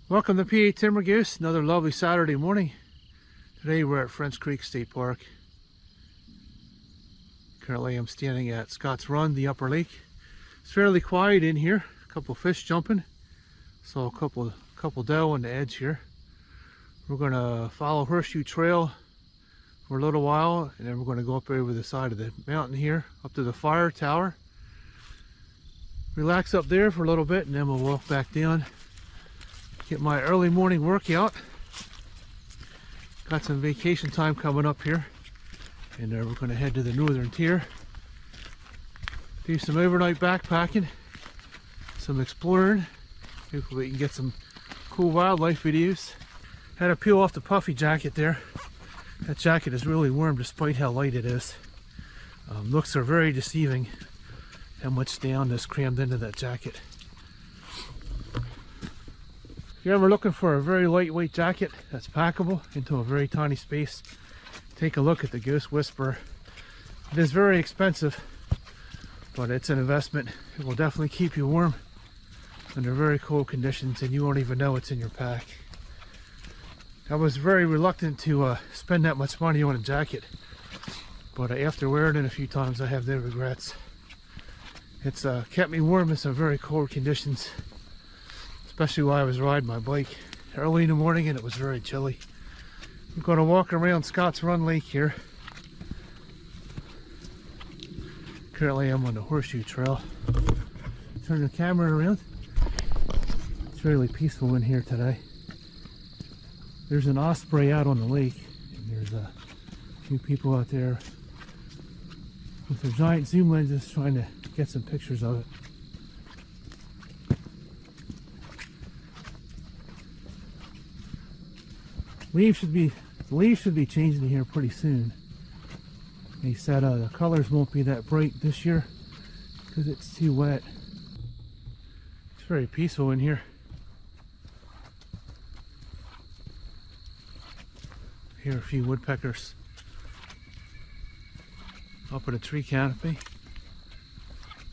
Welcome to PA Timber Goose, another lovely Saturday morning. Today we're at French Creek State Park. Currently I'm standing at Scotts Run, the upper lake. It's fairly quiet in here, a couple fish jumping. Saw a couple doe on the edge here. We're going to follow Horseshoe Trail for a little while, and then we're going to go up over the side of the mountain here, up to the fire tower. Relax up there for a little bit, and then we'll walk back down. Get my early morning workout. Got some vacation time coming up here, and we're going to head to the northern tier. Do some overnight backpacking, some exploring. Hopefully we can get some cool wildlife videos. Had to peel off the puffy jacket there. That jacket is really warm despite how light it is. Looks are very deceiving how much down is crammed into that jacket. If you're ever looking for a very lightweight jacket that's packable into a very tiny space, take a look at the Ghost Whisperer. It is very expensive, but it's an investment. It will definitely keep you warm under very cold conditions, and you won't even know it's in your pack. I was very reluctant to spend that much money on a jacket, but after wearing it a few times, I have no regrets. It's kept me warm in some very cold conditions, especially while I was riding my bike early in the morning and it was very chilly. I'm going to walk around Scotts Run Lake here. Currently I'm on the Horseshoe Trail. Turn the camera around. It's really peaceful in here today. There's an osprey out on the lake, and there's a few people out there with their giant zoom lenses trying to get some pictures of it. The leaves should be changing here pretty soon. They said the colors won't be that bright this year because it's too wet. It's very peaceful in here. Hear a few woodpeckers up in a tree canopy.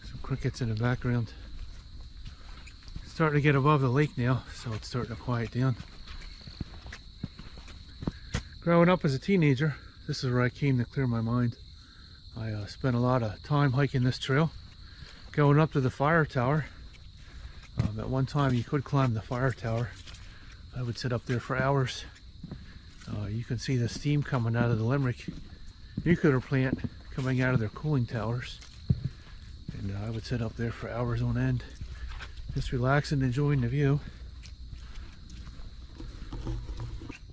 Some crickets in the background. It's starting to get above the lake now, so it's starting to quiet down. Growing up as a teenager, this is where I came to clear my mind. I spent a lot of time hiking this trail, going up to the fire tower. At one time you could climb the fire tower. I would sit up there for hours. You can see the steam coming out of the Limerick nuclear plant coming out of their cooling towers. And I would sit up there for hours on end, just relaxing, enjoying the view.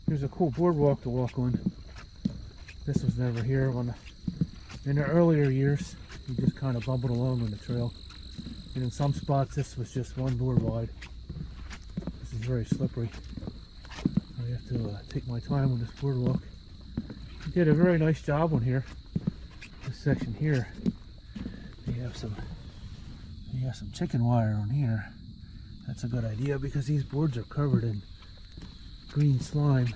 There's a cool boardwalk to walk on. This was never here in the earlier years. You just kind of bumbled along on the trail. And in some spots this was just one board wide. This is very slippery. I have to take my time on this boardwalk. You did a very nice job on here. This section here, they have some chicken wire on here. That's a good idea because these boards are covered in green slime.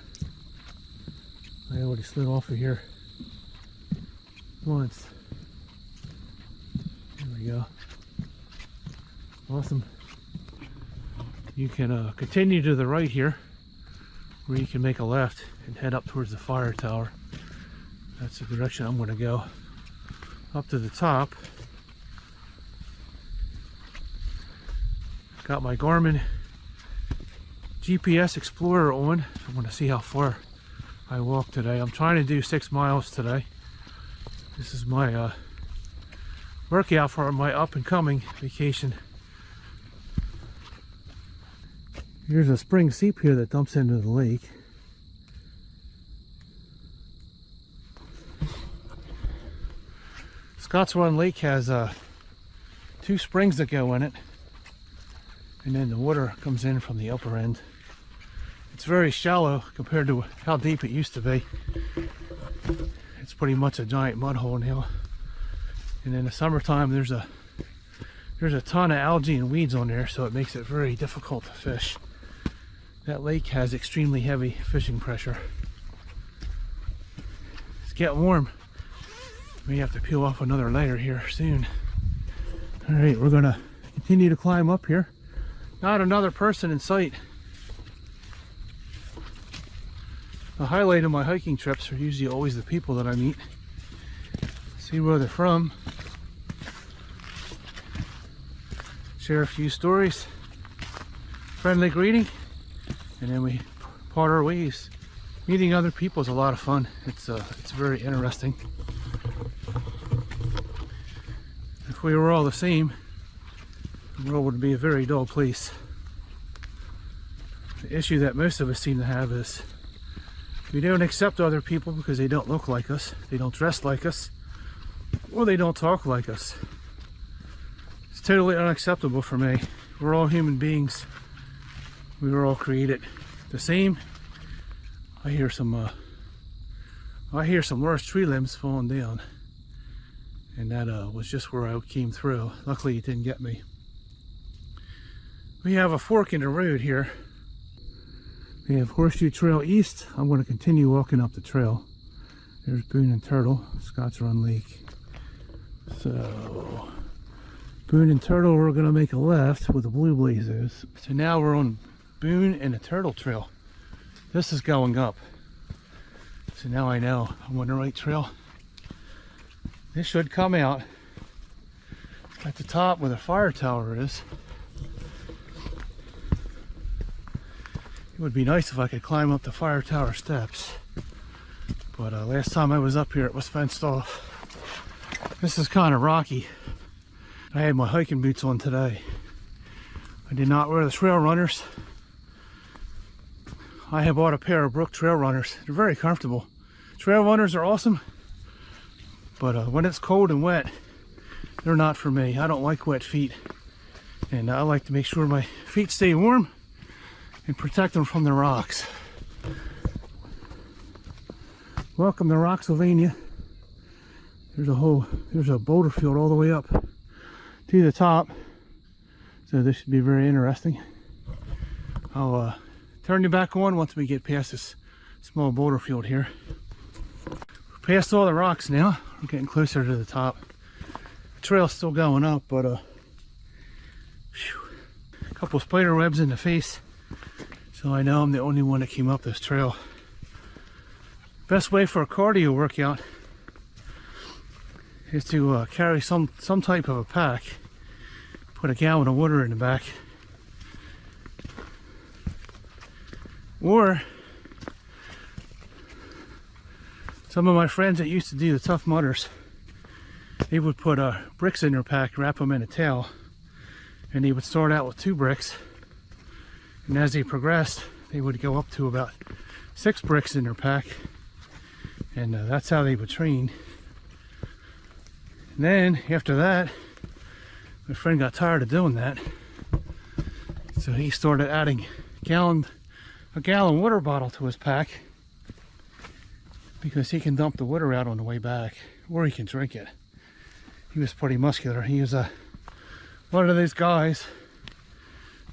I already slid off of here once. There we go. Awesome. You can continue to the right here, where you can make a left and head up towards the fire tower. That's the direction I'm going to go. Up to the top. Got my Garmin GPS Explorer on. I want to see how far I walk today. I'm trying to do 6 miles today. This is my workout for my up and coming vacation. Here's a spring seep here that dumps into the lake. Scotts Run Lake has 2 springs that go in it, and then the water comes in from the upper end. It's very shallow compared to how deep it used to be. It's pretty much a giant mud hole now. And in the summertime there's a ton of algae and weeds on there, so it makes it very difficult to fish. That lake has extremely heavy fishing pressure. It's getting warm. We have to peel off another layer here soon. Alright, we're gonna continue to climb up here. Not another person in sight. The highlight of my hiking trips are usually always the people that I meet. See where they're from. Share a few stories. Friendly greeting. And then we part our ways. Meeting other people is a lot of fun. It's very interesting. If we were all the same, the world would be a very dull place. The issue that most of us seem to have is we don't accept other people because they don't look like us, they don't dress like us, or they don't talk like us. It's totally unacceptable for me. We're all human beings. We were all created the same. I hear some large tree limbs falling down, and that was just where I came through. Luckily it didn't get me. We have a fork in the road here. We have Horseshoe Trail East. I'm going to continue walking up the trail. There's Boone and Turtle, Scotts Run Lake. So Boone and Turtle, we're going to make a left with the Blue Blazers. So now we're on Boone and the Turtle Trail. This is going up. So now I know I'm on the right trail. This should come out at the top where the fire tower is. It would be nice if I could climb up the fire tower steps, but last time I was up here it was fenced off. This is kind of rocky. I had my hiking boots on today. I did not wear the trail runners. I have bought a pair of Brook trail runners. They're very comfortable. Trail runners are awesome, but when it's cold and wet, they're not for me. I don't like wet feet, and I like to make sure my feet stay warm and protect them from the rocks. Welcome to Rocksylvania. There's a boulder field all the way up to the top, so this should be very interesting. I'll turn you back on once we get past this small boulder field here. We're past all the rocks now. We're getting closer to the top. The trail's still going up, but a couple spider webs in the face. So I know I'm the only one that came up this trail. Best way for a cardio workout is to carry some type of a pack. Put a gallon of water in the back. Or some of my friends that used to do the Tough Mudders, they would put bricks in their pack, wrap them in a towel, and they would start out with 2 bricks. And as they progressed, they would go up to about 6 bricks in their pack. And that's how they would train. And then after that, my friend got tired of doing that. So he started adding a gallon water bottle to his pack, because he can dump the water out on the way back, or he can drink it. He was pretty muscular. He was one of those guys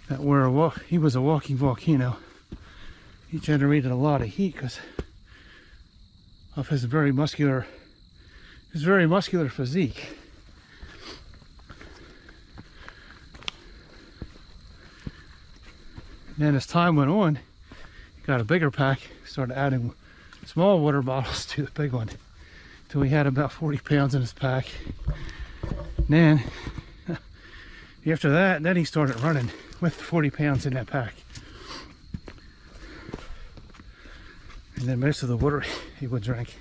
that he was a walking volcano. He generated a lot of heat because of his very muscular physique. And then as time went on, he got a bigger pack, started adding small water bottles to the big one, till he had about 40 pounds in his pack. And then after that, then he started running with 40 pounds in that pack. And then most of the water he would drink.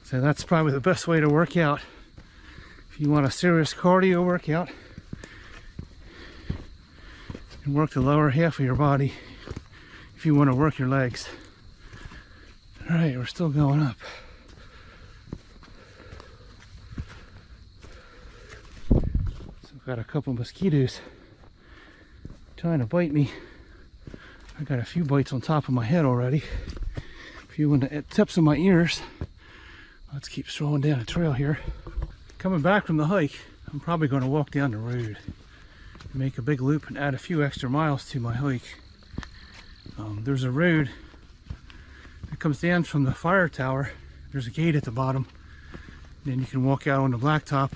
So that's probably the best way to work out. If you want a serious cardio workout, and work the lower half of your body if you want to work your legs. All right, we're still going up. So I've got a couple mosquitoes trying to bite me. I got a few bites on top of my head already. A few on the tips of my ears. Let's keep strolling down the trail here. Coming back from the hike, I'm probably going to walk down the road, make a big loop, and add a few extra miles to my hike. There's a road that comes down from the fire tower. There's a gate at the bottom. Then you can walk out on the blacktop,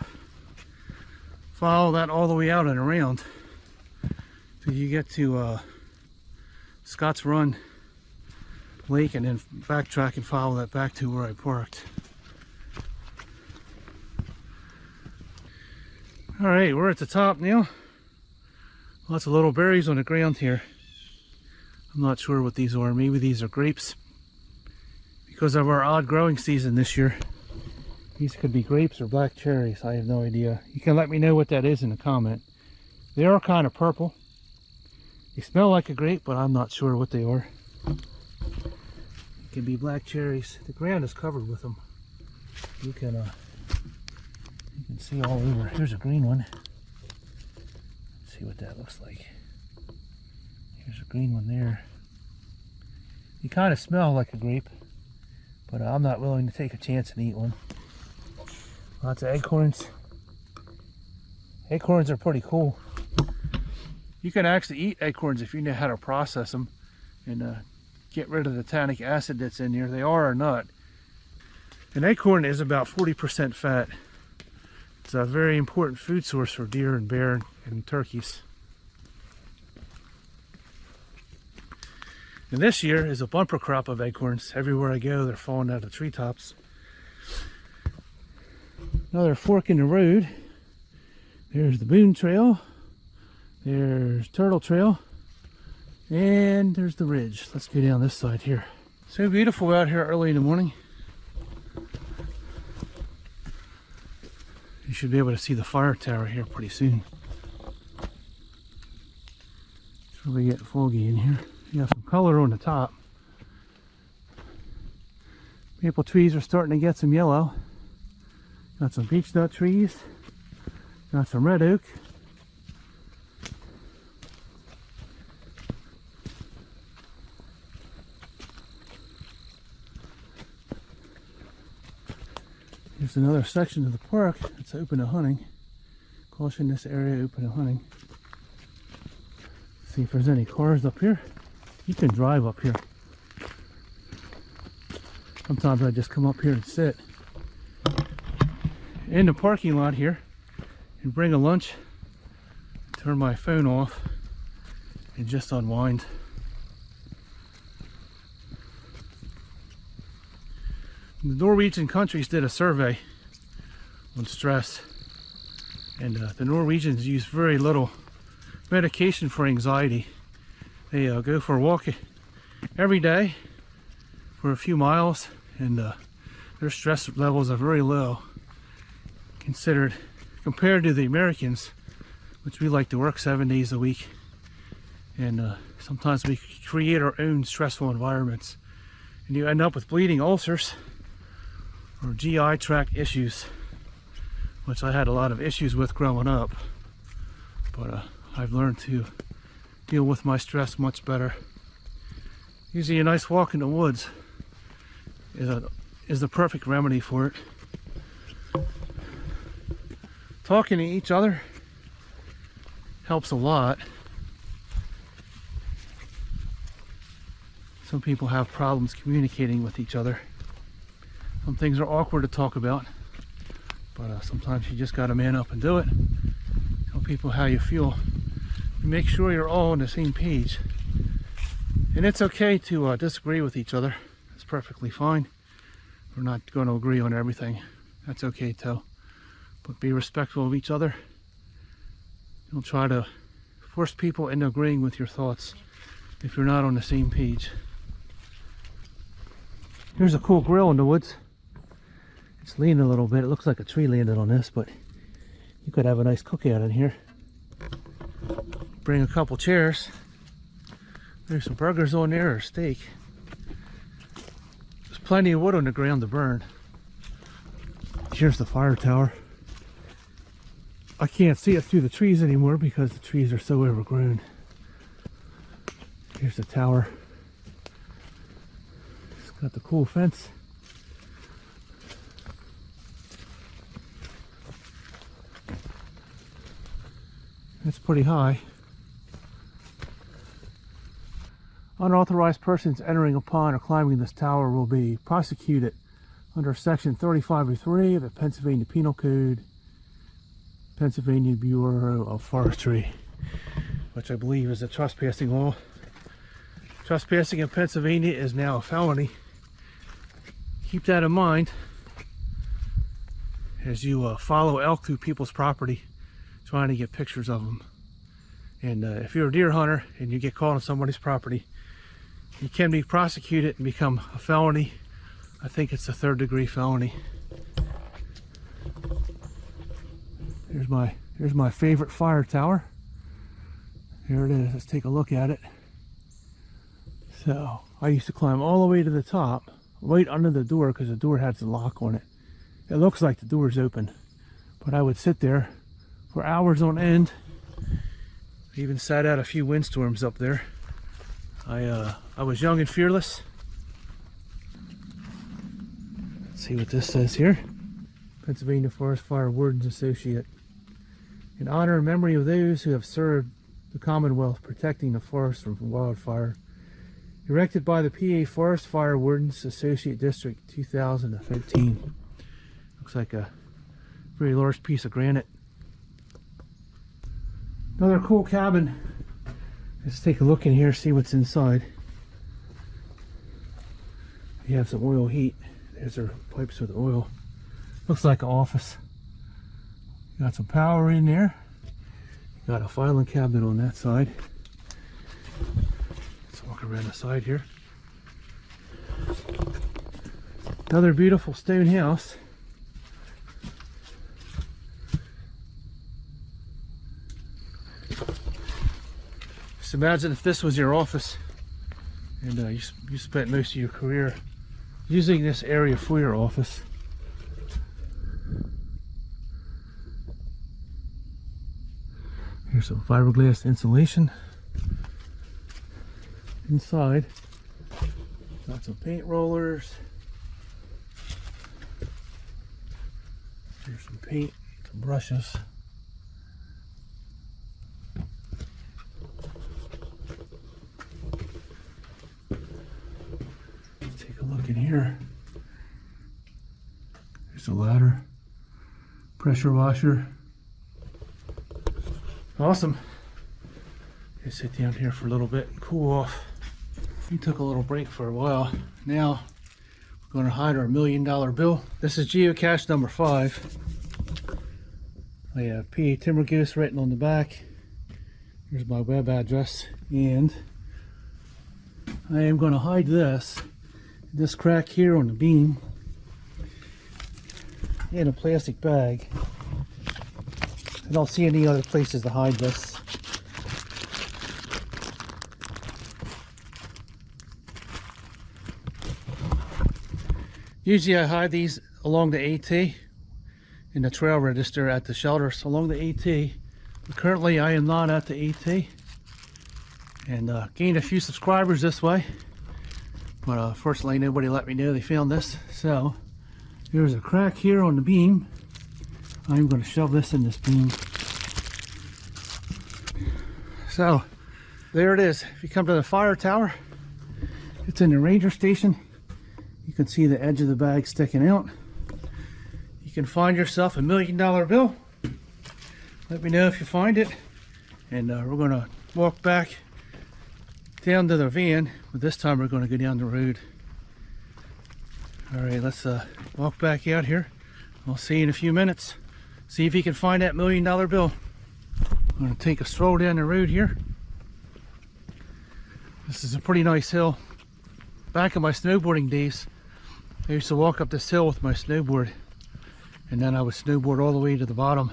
follow that all the way out and around till you get to Scotts Run lake and then backtrack and follow that back to where I parked. Alright, we're at the top now. Lots of little berries on the ground here. I'm not sure what these are. Maybe these are grapes. Because of our odd growing season this year. These could be grapes or black cherries. I have no idea. You can let me know what that is in the comment. They are kind of purple. They smell like a grape, but I'm not sure what they are. It can be black cherries. The ground is covered with them. You can see all over. Here's a green one. Let's see what that looks like. Here's a green one there. They kind of smell like a grape, but I'm not willing to take a chance and eat one. Lots of acorns. Acorns are pretty cool. You can actually eat acorns if you know how to process them and get rid of the tannic acid that's in there. They are a nut. An acorn is about 40% fat. It's a very important food source for deer and bear and turkeys. And this year is a bumper crop of acorns. Everywhere I go, they're falling out of treetops. Another fork in the road. There's the Boone Trail. There's Turtle Trail. And there's the ridge. Let's go down this side here. So beautiful out here early in the morning. You should be able to see the fire tower here pretty soon. It's really getting foggy in here. You have some color on the top. Maple trees are starting to get some yellow. Got some beech nut trees. Got some red oak. Here's another section of the park that's open to hunting. Caution, this area open to hunting. See if there's any cars up here. You can drive up here. Sometimes I just come up here and sit in the parking lot here and bring a lunch, turn my phone off, and just unwind. The Norwegian countries did a survey on stress, and the Norwegians use very little medication for anxiety. They go for a walk every day for a few miles, and their stress levels are very low considered compared to the Americans, which we like to work 7 days a week, and sometimes we create our own stressful environments, and you end up with bleeding ulcers or GI tract issues, which I had a lot of issues with growing up, but I've learned to deal with my stress much better. Usually a nice walk in the woods is the perfect remedy for it. Talking to each other helps a lot. Some people have problems communicating with each other. Some things are awkward to talk about, but sometimes you just gotta man up and do it. Tell people how you feel. And make sure you're all on the same page. And it's okay to disagree with each other. It's perfectly fine. We're not going to agree on everything. That's okay too. But be respectful of each other. Don't try to force people into agreeing with your thoughts if you're not on the same page. Here's a cool grill in the woods. It's leaning a little bit. It looks like a tree landed on this, but you could have a nice cookout in here. Bring a couple chairs. There's some burgers on there, or a steak. There's plenty of wood on the ground to burn. Here's the fire tower. I can't see it through the trees anymore because the trees are so overgrown. Here's the tower. It's got the cool fence. It's pretty high. Unauthorized persons entering upon or climbing this tower will be prosecuted under Section 3503 of the Pennsylvania Penal Code, Pennsylvania Bureau of Forestry, which I believe is a trespassing law. Trespassing in Pennsylvania is now a felony. Keep that in mind as you follow elk through people's property trying to get pictures of them. And if you're a deer hunter and you get caught on somebody's property, you can be prosecuted and become a felony. I think it's a 3rd degree felony. Here's my favorite fire tower. Here it is. Let's take a look at it. So I used to climb all the way to the top, right under the door, because the door has a lock on it. It looks like the door's open, but I would sit there for hours on end. I even sat out a few windstorms up there. I was young and fearless. Let's see what this says here. Pennsylvania Forest Fire Wardens Associate. In honor and memory of those who have served the Commonwealth protecting the forest from wildfire. Erected by the PA Forest Fire Wardens Associate District 2013. Looks like a very large piece of granite. Another cool cabin. Let's take a look in here, see what's inside. We have some oil heat. There's our pipes with oil. Looks like an office. Got some power in there. Got a filing cabinet on that side. Let's walk around the side here. Another beautiful stone house. Just imagine if this was your office and you spent most of your career using this area for your office. Here's some fiberglass insulation. Inside, got some paint rollers. Here's some paint, some brushes. Let's take a look in here. There's a ladder, pressure washer. Awesome. Just sit down here for a little bit and cool off. We took a little break for a while. Now we're going to hide our $1 million bill. This is geocache number 5. I have PA Timber Goose written on the back. Here's my web address, and I am going to hide this crack here on the beam in a plastic bag. I don't see any other places to hide this. Usually I hide these along the AT in the trail register at the shelters along the AT. But currently I am not at the AT, and gained a few subscribers this way. But unfortunately nobody let me know they found this. So there's a crack here on the beam. I'm going to shove this in this beam. So there it is. If you come to the fire tower, it's in the ranger station. You can see the edge of the bag sticking out. You can find yourself a $1 million bill. Let me know if you find it. And we're going to walk back down to the van, but this time we're going to go down the road. All right, let's walk back out here. I'll see you in a few minutes. See if you can find that $1 million bill. I'm going to take a stroll down the road here. This is a pretty nice hill. Back in my snowboarding days, I used to walk up this hill with my snowboard, and then I would snowboard all the way to the bottom.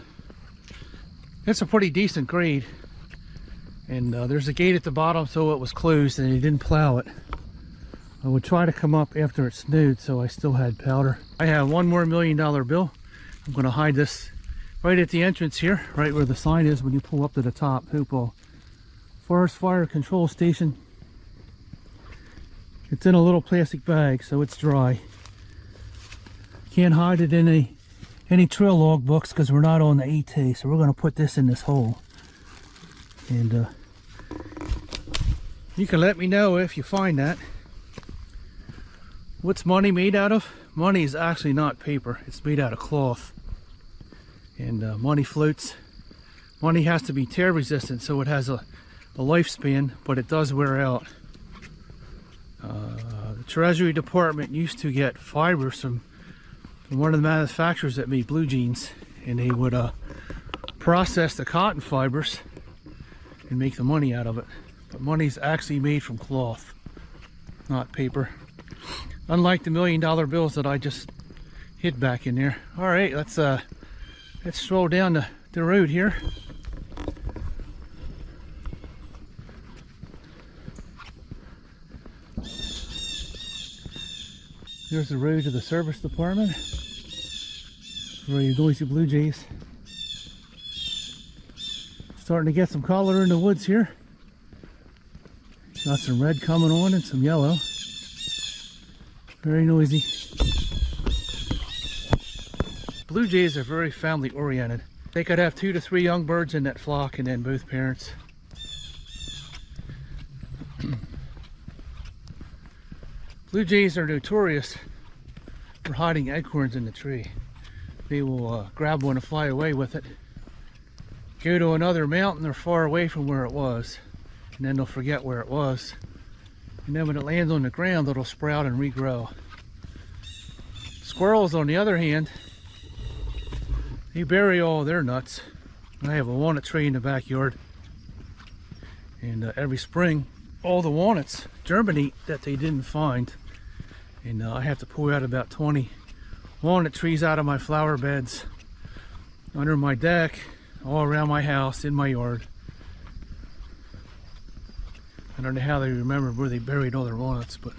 It's a pretty decent grade, and there's a gate at the bottom, so it was closed and they didn't plow it. I would try to come up after it snowed, so I still had powder. I have one more $1 million bill. I'm going to hide this right at the entrance here, right where the sign is when you pull up to the top. Hopewell Forest Fire Control Station. It's in a little plastic bag, so it's dry. Can't hide it in any trail log books because we're not on the AT, so we're going to put this in this hole. And you can let me know if you find that. What's money made out of? Money is actually not paper. It's made out of cloth. And money floats. Money has to be tear resistant, so it has a lifespan, but it does wear out. The Treasury Department used to get fibers from one of the manufacturers that made blue jeans, and they would process the cotton fibers and make the money out of it. But money's actually made from cloth, not paper. Unlike the $1 million bills that I just hid back in there. All right, let's stroll down the road here. There's the road to the service department. Where you noisy blue jays. Starting to get some color in the woods here. Got some red coming on and some yellow. Very noisy. Blue jays are very family oriented. They could have 2 to 3 young birds in that flock and then both parents. Blue jays are notorious for hiding acorns in the tree. They will grab one and fly away with it, go to another mountain or far away from where it was, and then they'll forget where it was. And then when it lands on the ground, it'll sprout and regrow. Squirrels, on the other hand, they bury all their nuts. I have a walnut tree in the backyard, and every spring all the walnuts germinate that they didn't find, and I have to pull out about 20 walnut trees out of my flower beds, under my deck, all around my house, in my yard. I don't know how they remembered where they buried all their walnuts, but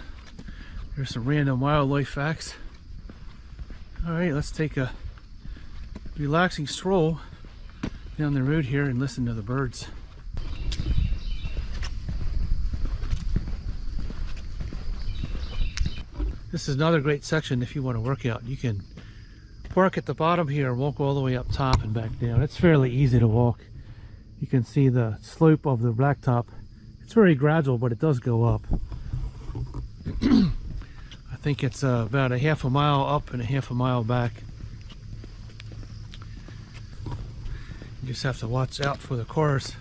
there's some random wildlife facts. All right, let's take a relaxing stroll down the road here and listen to the birds. This is another great section if you want to work out. You can park at the bottom here and walk all the way up top and back down. It's fairly easy to walk. You can see the slope of the blacktop. It's very gradual, but it does go up. I think it's about a half a mile up and a half a mile back. You just have to watch out for the cars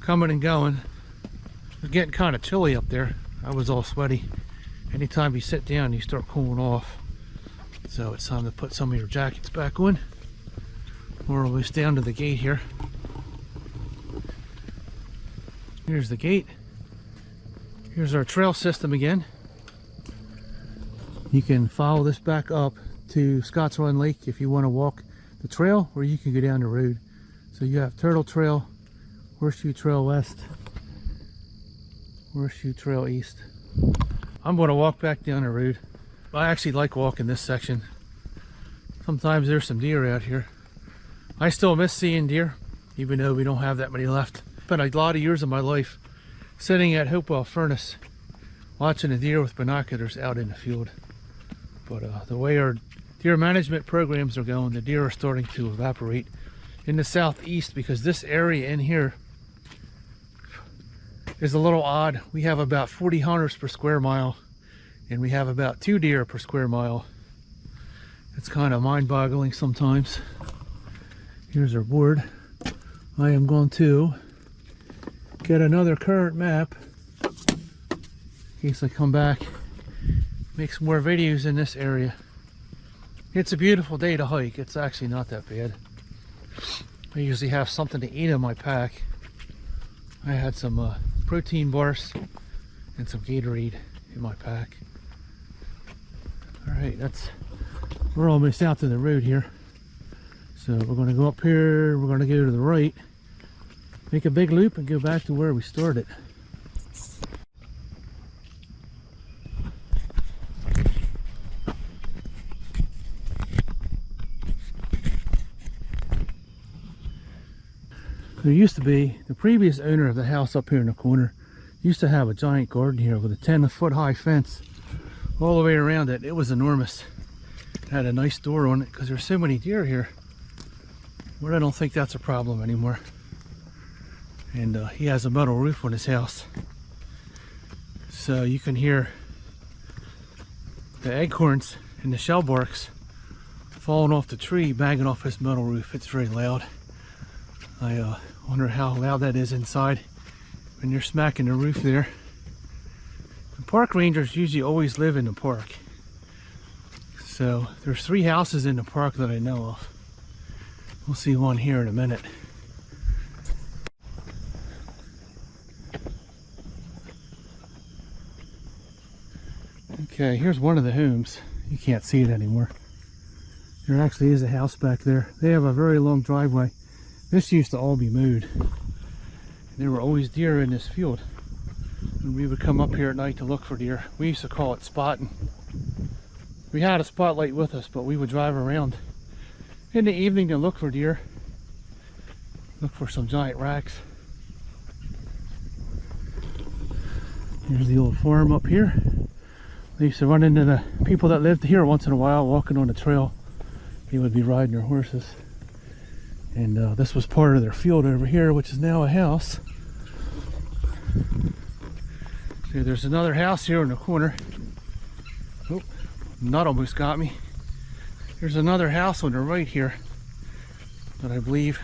coming and going. It's getting kind of chilly up there. I was all sweaty. Anytime you sit down, you start cooling off. So it's time to put some of your jackets back on. We're almost down to the gate here. Here's the gate. Here's our trail system again. You can follow this back up to Scotts Run Lake if you want to walk the trail, or you can go down the road. So you have Turtle Trail, Horseshoe Trail West, Horseshoe Trail East. I'm going to walk back down the road. I actually like walking this section. Sometimes there's some deer out here. I still miss seeing deer, even though we don't have that many left. Spent a lot of years of my life sitting at Hopewell Furnace watching the deer with binoculars out in the field. But the way our deer management programs are going, the deer are starting to evaporate in the southeast, because this area in here is a little odd. We have about 40 hunters per square mile, and we have about 2 deer per square mile. It's kind of mind-boggling sometimes. Here's our board. I am going to get another current map in case I come back, make some more videos in this area. It's a beautiful day to hike. It's actually not that bad. I usually have something to eat in my pack. I had some protein bars and some Gatorade in my pack. All right, we're almost out to the road here. So we're going to go up here, we're going to go to the right, make a big loop and go back to where we started. There used to be, the previous owner of the house up here in the corner used to have a giant garden here with a 10-foot high fence all the way around it. It was enormous. It had a nice door on it because there's so many deer here. But I don't think that's a problem anymore. And he has a metal roof on his house, so you can hear the acorns and the shell barks falling off the tree, banging off his metal roof. It's very loud. I wonder how loud that is inside when you're smacking the roof there. park rangers usually always live in the park. So there's 3 houses in the park that I know of. We'll see one here in a minute. Okay, here's one of the homes. You can't see it anymore. There actually is a house back there. They have a very long driveway. This used to all be mowed. There were always deer in this field. And we would come up here at night to look for deer. We used to call it spotting. We had a spotlight with us, but we would drive around in the evening to look for deer. Look for some giant racks. Here's the old farm up here. I used to run into the people that lived here once in a while walking on the trail. They would be riding their horses. And this was part of their field over here, which is now a house. So there's another house here in the corner. Oh, nut almost got me. There's another house on the right here that I believe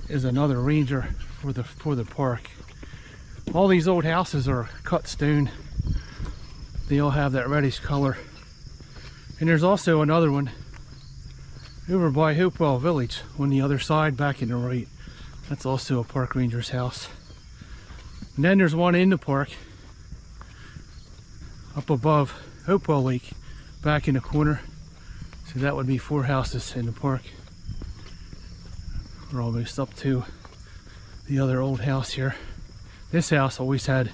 is another ranger for the park. All these old houses are cut stone. They all have that reddish color. And there's also another one over by Hopewell Village on the other side back in the right. That's also a park ranger's house. And then there's one in the park up above Hopewell Lake back in the corner. So that would be 4 houses in the park. We're almost up to the other old house here. This house always had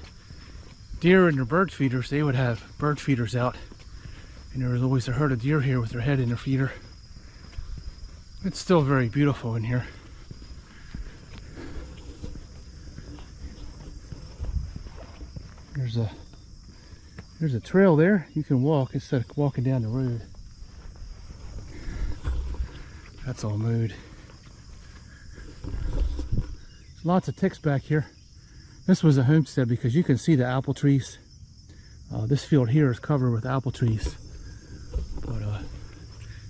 deer and their bird feeders. They would have bird feeders out. And there was always a herd of deer here with their head in their feeder. It's still very beautiful in here. There's a trail there you can walk instead of walking down the road. That's all mowed. Lots of ticks back here. This was a homestead because you can see the apple trees. This field here is covered with apple trees. But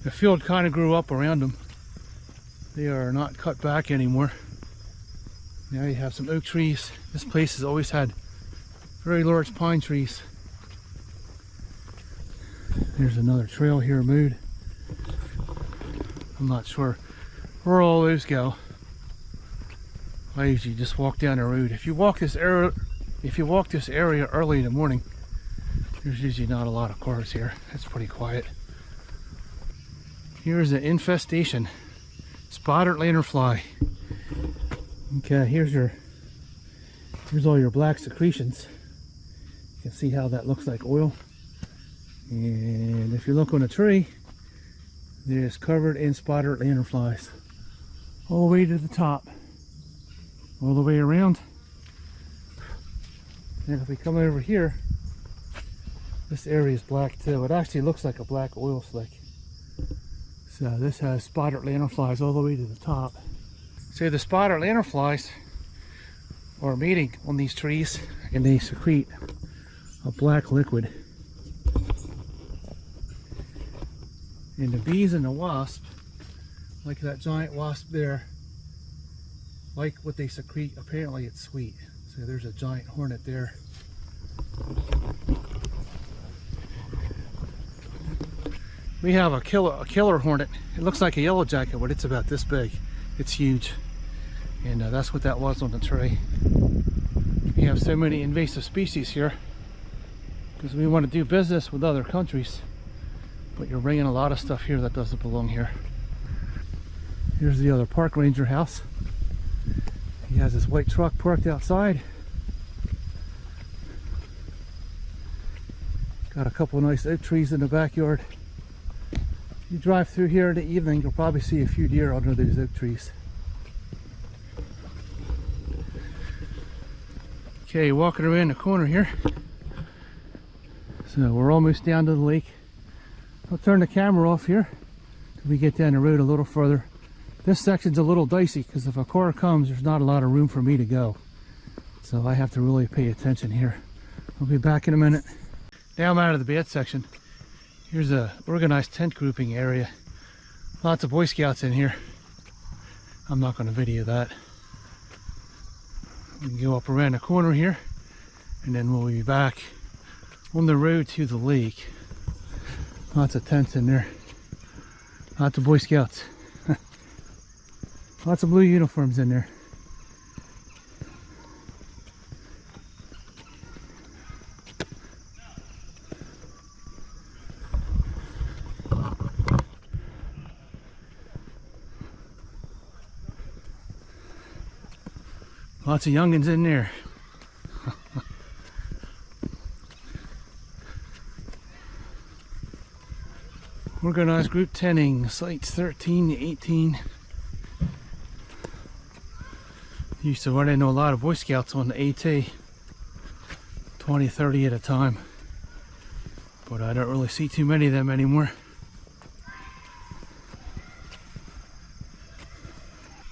the field kind of grew up around them. They are not cut back anymore. Now you have some oak trees. This place has always had very large pine trees. There's another trail here mowed. I'm not sure where all those go. I usually just walk down the road. If you walk this area early in the morning, there's usually not a lot of cars here. It's pretty quiet. Here's an infestation. Spotted lanternfly. Okay, here's all your black secretions. You can see how that looks like oil. And if you look on a tree, it is covered in spotted lanternflies. All the way to the top. All the way around. And if we come over here, this area is black too. It actually looks like a black oil slick. So this has spotted lanternflies all the way to the top. So the spotted lanternflies are mating on these trees and they secrete a black liquid. And the bees and the wasp, like that giant wasp there, like what they secrete. Apparently it's sweet. So there's a giant hornet there. We have a killer hornet. It looks like a yellow jacket, but it's about this big. It's huge. And that's what that was on the tree. We have so many invasive species here because we want to do business with other countries. But you're bringing a lot of stuff here that doesn't belong here. Here's the other park ranger house. He has his white truck parked outside. Got a couple of nice oak trees in the backyard. You drive through here in the evening, you'll probably see a few deer under those oak trees. Okay, walking around the corner here. So we're almost down to the lake. I'll turn the camera off here till we get down the road a little further. This section's a little dicey because if a car comes, there's not a lot of room for me to go. So I have to really pay attention here. I'll be back in a minute. Now I'm out of the bad section. Here's a organized tent grouping area. Lots of Boy Scouts in here. I'm not going to video that. We can go up around the corner here and then we'll be back on the road to the lake. Lots of tents in there. Lots of Boy Scouts. Lots of blue uniforms in there. Lots of youngins in there. Organized group tenting, sites 13 to 18. Used to run into a lot of Boy Scouts on the AT, 20, 30 at a time. But I don't really see too many of them anymore.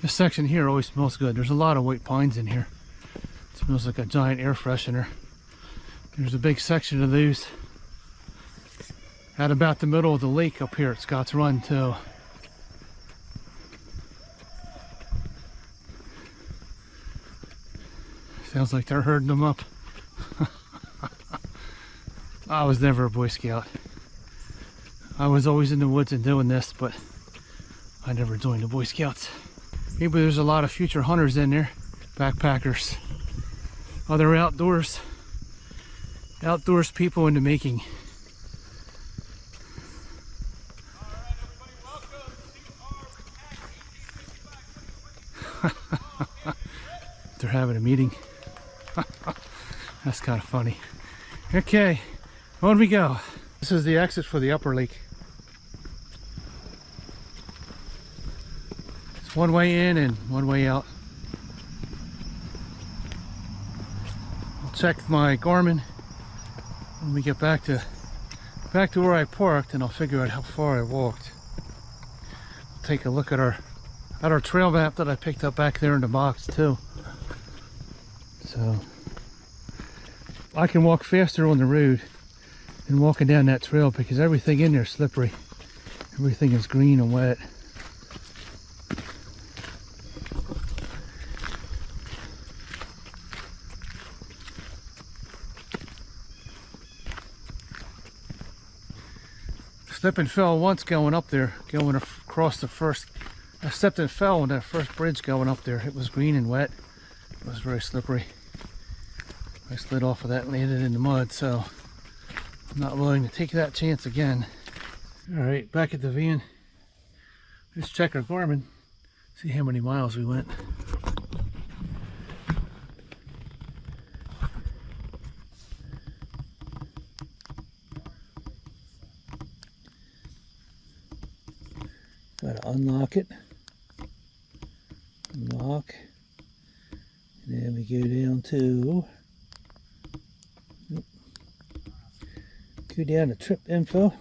This section here always smells good. There's a lot of white pines in here. It smells like a giant air freshener. There's a big section of these at about the middle of the lake up here at Scotts Run too. Sounds like they're herding them up. I was never a Boy Scout. I was always in the woods and doing this, but I never joined the Boy Scouts. Maybe there's a lot of future hunters in there, backpackers, other outdoors people in the making. They're having a meeting. That's kind of funny. Okay, on we go. This is the exit for the upper lake. It's one way in and one way out. I'll check my Garmin when we get back to where I parked, and I'll figure out how far I walked. Take a look at our trail map that I picked up back there in the box too. So I can walk faster on the road than walking down that trail because everything in there is slippery. Everything is green and wet. Slipped and fell once going up there, going across the first. I stepped and fell on that first bridge going up there. It was green and wet. It was very slippery. I slid off of that and landed in the mud, so I'm not willing to take that chance again. Alright, back at the van. Let's check our Garmin, see how many miles we went. Gotta unlock it. Unlock. And then we go down to trip info.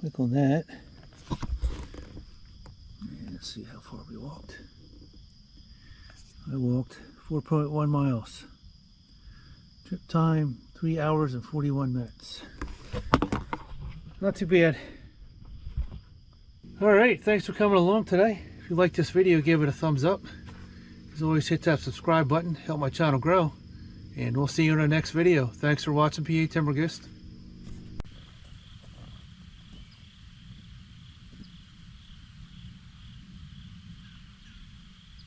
Click on that. And let's see how far we walked. I walked 4.1 miles. Trip time 3 hours and 41 minutes. Not too bad. Alright, thanks for coming along today. If you like this video, give it a thumbs up. As always, hit that subscribe button, help my channel grow. And we'll see you in our next video. Thanks for watching PA Timber Ghost.